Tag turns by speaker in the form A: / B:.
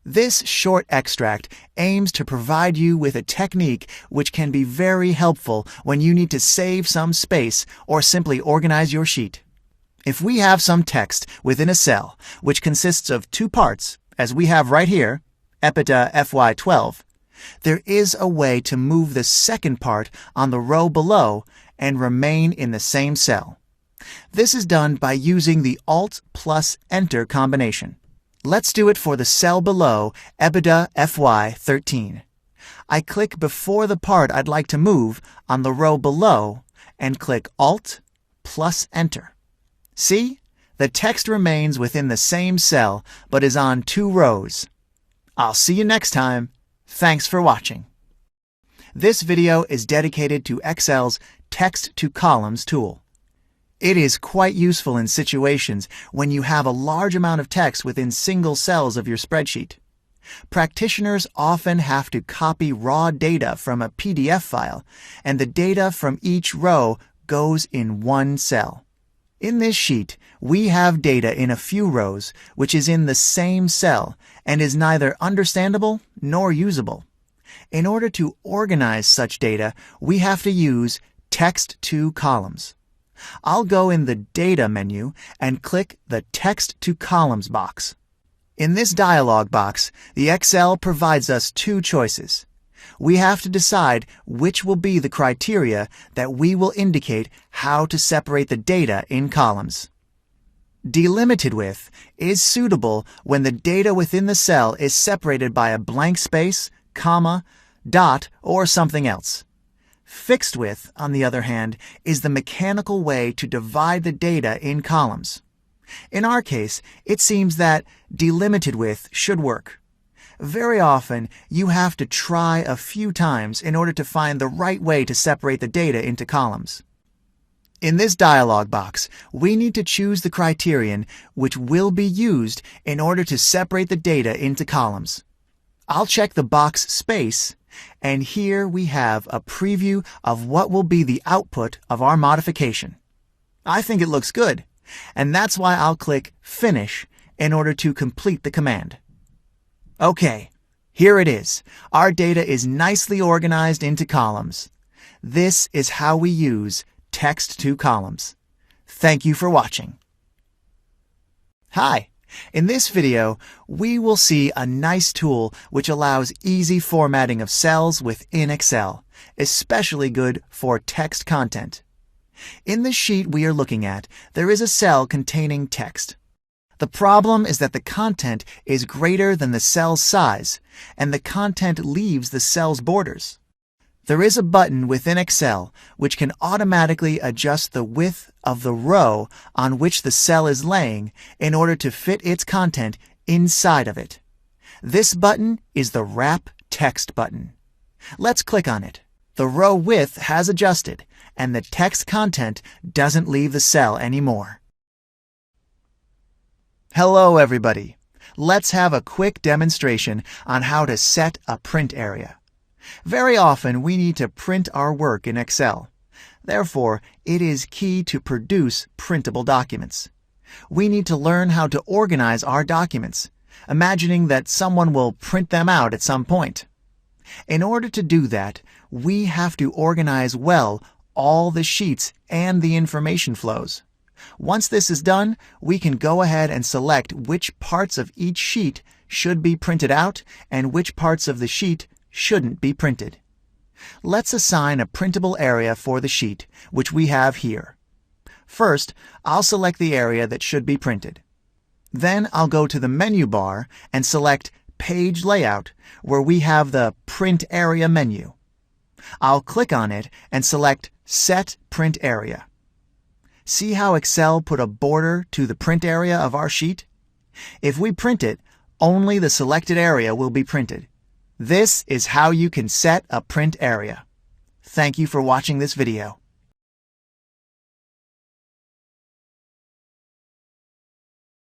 A: This short extract aims to provide you with a technique which can be very helpful when you need to save some space or simply organize your sheet. If we have some text within a cell which consists of two parts, as we have right here, EBITDA FY12, there is a way to move the second part on the row below and remain in the same cell. This is done by using the ALT plus Enter combination. Let's do it for the cell below EBITDA FY13. I click before the part I'd like to move on the row below and click ALT plus Enter. See? The text remains within the same cell but is on two rows. I'll see you next time. Thanks for watching. This video is dedicated to Excel's Text to Columns tool. It is quite useful in situations when you have a large amount of text within single cells of your spreadsheet. Practitioners often have to copy raw data from a PDF file, and the data from each row goes in one cell. In this sheet, we have data in a few rows which is in the same cell and is neither understandable nor usable. In order to organize such data, we have to use Text to Columns. I'll go in the Data menu and click the Text to Columns box. In this dialog box, the Excel provides us two choices. We have to decide which will be the criteria that we will indicate how to separate the data in columns. Delimited with is suitable when the data within the cell is separated by a blank space, comma, dot, or something else. Fixed with, on the other hand, is the mechanical way to divide the data in columns. In our case, it seems that delimited with should work. Very often, you have to try a few times in order to find the right way to separate the data into columns. In this dialog box, we need to choose the criterion which will be used in order to separate the data into columns. I'll check the box Space, and here we have a preview of what will be the output of our modification. I think it looks good, and that's why I'll click Finish in order to complete the command. Okay, here it is. Our data is nicely organized into columns. This is how we use Text to Columns. Thank you for watching. Hi. In this video, we will see a nice tool which allows easy formatting of cells within Excel, especially good for text content. In the sheet we are looking at, there is a cell containing text. The problem is that the content is greater than the cell's size, and the content leaves the cell's borders. There is a button within Excel which can automatically adjust the width of the row on which the cell is laying in order to fit its content inside of it. This button is the Wrap Text button. Let's click on it. The row width has adjusted, and the text content doesn't leave the cell anymore. Hello, everybody. Let's have a quick demonstration on how to set a print area. Very often, we need to print our work in Excel. Therefore, it is key to produce printable documents. We need to learn how to organize our documents, imagining that someone will print them out at some point. In order to do that, we have to organize well all the sheets and the information flows. Once this is done, we can go ahead and select which parts of each sheet should be printed out and which parts of the sheet shouldn't be printed. Let's assign a printable area for the sheet, which we have here. First, I'll select the area that should be printed. Then I'll go to the menu bar and select Page Layout, where we have the Print Area menu. I'll click on it and select Set Print Area. See how Excel put a border to the print area of our sheet? If we print it, only the selected area will be printed. This is how you can set a print area. Thank you for watching this video.